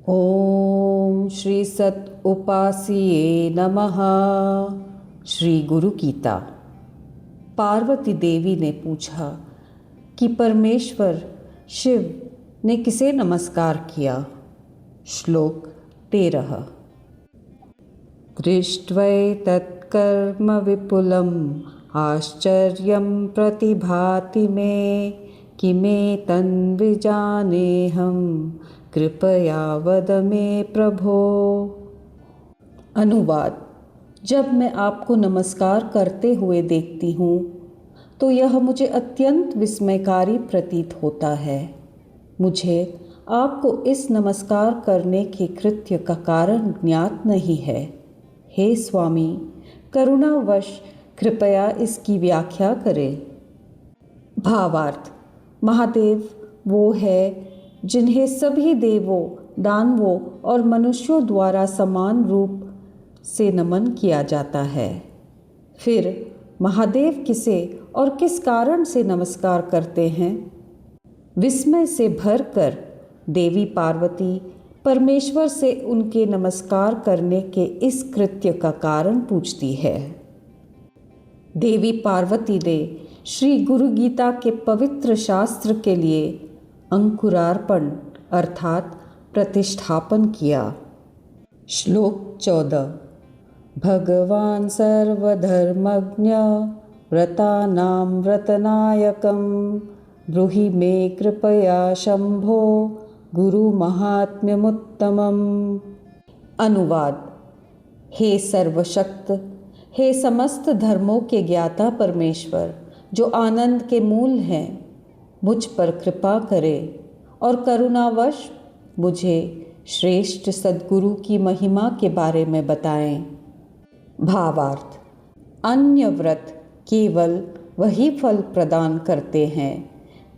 ओम श्री सत उपासिये नमः। श्री गुरु गीता। पार्वती देवी ने पूछा कि परमेश्वर शिव ने किसे नमस्कार किया। श्लोक 13। दृष्ट्वैतत्कर्म विपुलम् आश्चर्यं प्रतिभाति मे किमेतन्विजानेऽहं कृपया वद मे प्रभो। अनुवाद। जब मैं आपको नमस्कार करते हुए देखती हूँ तो यह मुझे अत्यंत विस्मयकारी प्रतीत होता है। मुझे आपको इस नमस्कार करने के कृत्य का कारण ज्ञात नहीं है। हे स्वामी, करुणावश कृपया इसकी व्याख्या करें। भावार्थ। महादेव वो है जिन्हें सभी देवों, दानवों और मनुष्यों द्वारा समान रूप से नमन किया जाता है। फिर महादेव किसे और किस कारण से नमस्कार करते हैं? विस्मय से भरकर देवी पार्वती परमेश्वर से उनके नमस्कार करने के इस कृत्य का कारण पूछती है। देवी पार्वती ने श्री गुरु गीता के पवित्र शास्त्र के लिए अंकुरार्पण अर्थात प्रतिष्ठापन किया। श्लोक 14। भगवान सर्वधर्मज्ञ व्रतानां व्रतनायकं ब्रूहि मे कृपया शंभो गुरु महात्म्यमुत्तमम्। अनुवाद। हे सर्वशक्त, हे समस्त धर्मों के ज्ञाता परमेश्वर, जो आनंद के मूल हैं, मुझ पर कृपा करें और करुणावश मुझे श्रेष्ठ सद्गुरु की महिमा के बारे में बताएं। भावार्थ। अन्य व्रत केवल वही फल प्रदान करते हैं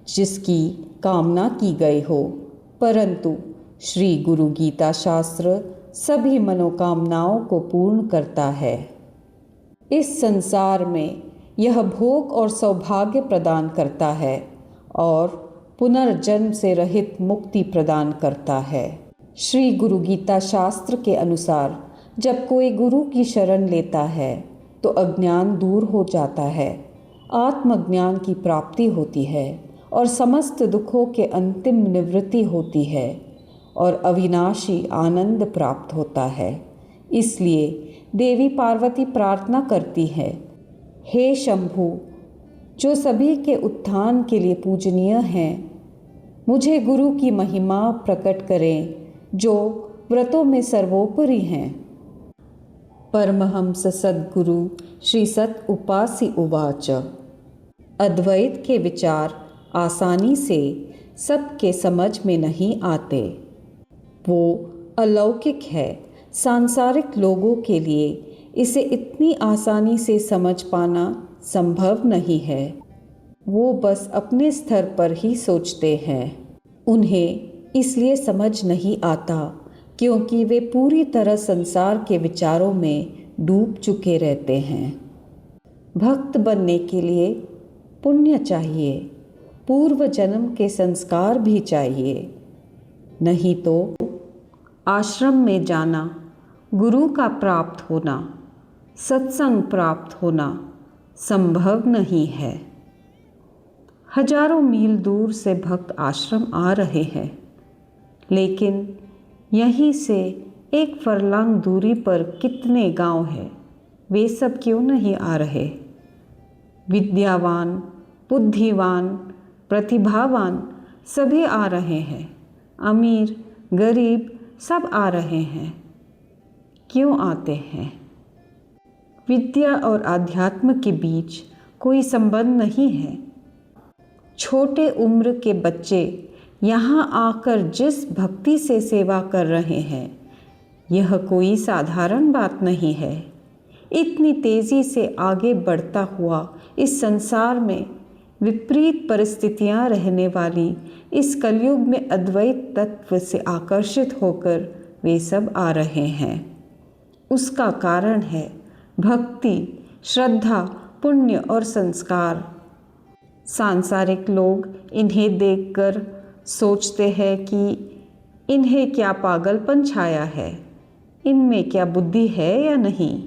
जिसकी कामना की गई हो, परंतु श्री गुरु गीता शास्त्र सभी मनोकामनाओं को पूर्ण करता है। इस संसार में यह भोग और सौभाग्य प्रदान करता है और पुनर्जन्म से रहित मुक्ति प्रदान करता है। श्री गुरु गीता शास्त्र के अनुसार जब कोई गुरु की शरण लेता है तो अज्ञान दूर हो जाता है, आत्मज्ञान की प्राप्ति होती है और समस्त दुखों के अंतिम निवृत्ति होती है और अविनाशी आनंद प्राप्त होता है। इसलिए देवी पार्वती प्रार्थना करती है, हे शंभु, जो सभी के उत्थान के लिए पूजनीय हैं, मुझे गुरु की महिमा प्रकट करें जो व्रतों में सर्वोपरि हैं। परमहंस सद्गुरु श्री सत उपासि उवाच। अद्वैत के विचार आसानी से सबके समझ में नहीं आते। वो अलौकिक है। सांसारिक लोगों के लिए इसे इतनी आसानी से समझ पाना संभव नहीं है। वो बस अपने स्तर पर ही सोचते हैं। उन्हें इसलिए समझ नहीं आता क्योंकि वे पूरी तरह संसार के विचारों में डूब चुके रहते हैं। भक्त बनने के लिए पुण्य चाहिए, पूर्व जन्म के संस्कार भी चाहिए, नहीं तो आश्रम में जाना, गुरु का प्राप्त होना, सत्संग प्राप्त होना संभव नहीं है। हजारों मील दूर से भक्त आश्रम आ रहे हैं, लेकिन यहीं से एक फरलांग दूरी पर कितने गांव हैं, वे सब क्यों नहीं आ रहे? विद्यावान, बुद्धिवान, प्रतिभावान सभी आ रहे हैं। अमीर, गरीब सब आ रहे हैं। क्यों आते हैं? विद्या और आध्यात्म के बीच कोई संबंध नहीं है। छोटे उम्र के बच्चे यहाँ आकर जिस भक्ति से सेवा कर रहे हैं, यह कोई साधारण बात नहीं है। इतनी तेज़ी से आगे बढ़ता हुआ इस संसार में विपरीत परिस्थितियाँ रहने वाली इस कलयुग में अद्वैत तत्व से आकर्षित होकर वे सब आ रहे हैं। उसका कारण है भक्ति, श्रद्धा, पुण्य और संस्कार। सांसारिक लोग इन्हें देखकर सोचते हैं कि इन्हें क्या पागलपन छाया है, इनमें क्या बुद्धि है या नहीं,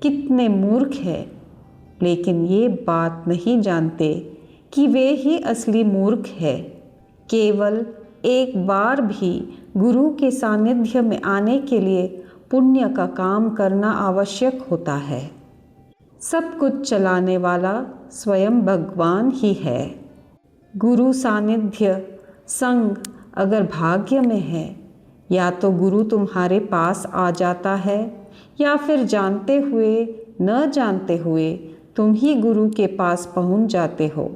कितने मूर्ख हैं, लेकिन ये बात नहीं जानते कि वे ही असली मूर्ख है। केवल एक बार भी गुरु के सानिध्य में आने के लिए पुण्य का काम करना आवश्यक होता है। सब कुछ चलाने वाला स्वयं भगवान ही है। गुरु सानिध्य संग अगर भाग्य में है, या तो गुरु तुम्हारे पास आ जाता है, या फिर जानते हुए न जानते हुए तुम ही गुरु के पास पहुंच जाते हो।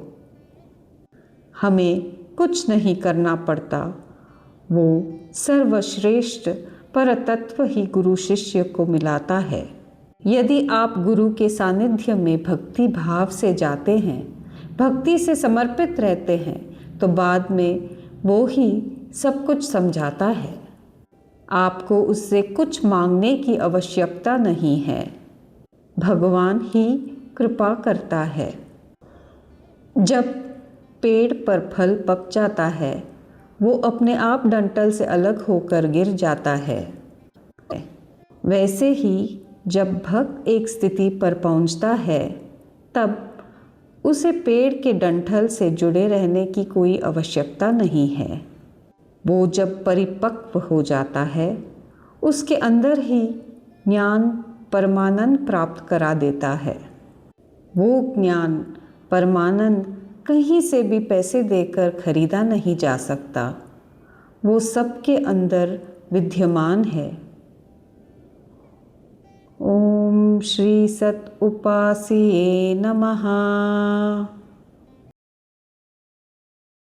हमें कुछ नहीं करना पड़ता, वो सर्वश्रेष्ठ परतत्व ही गुरु शिष्य को मिलाता है। यदि आप गुरु के सानिध्य में भक्ति भाव से जाते हैं, भक्ति से समर्पित रहते हैं, तो बाद में वो ही सब कुछ समझाता है। आपको उससे कुछ मांगने की आवश्यकता नहीं है, भगवान ही कृपा करता है। जब पेड़ पर फल पक जाता है, वो अपने आप डंठल से अलग होकर गिर जाता है। वैसे ही जब भक्त एक स्थिति पर पहुंचता है, तब उसे पेड़ के डंठल से जुड़े रहने की कोई आवश्यकता नहीं है। वो जब परिपक्व हो जाता है, उसके अंदर ही ज्ञान परमानंद प्राप्त करा देता है। वो ज्ञान परमानंद कहीं से भी पैसे देकर खरीदा नहीं जा सकता, वो सबके अंदर विद्यमान है। ओम श्री सत उपास्ये नमः।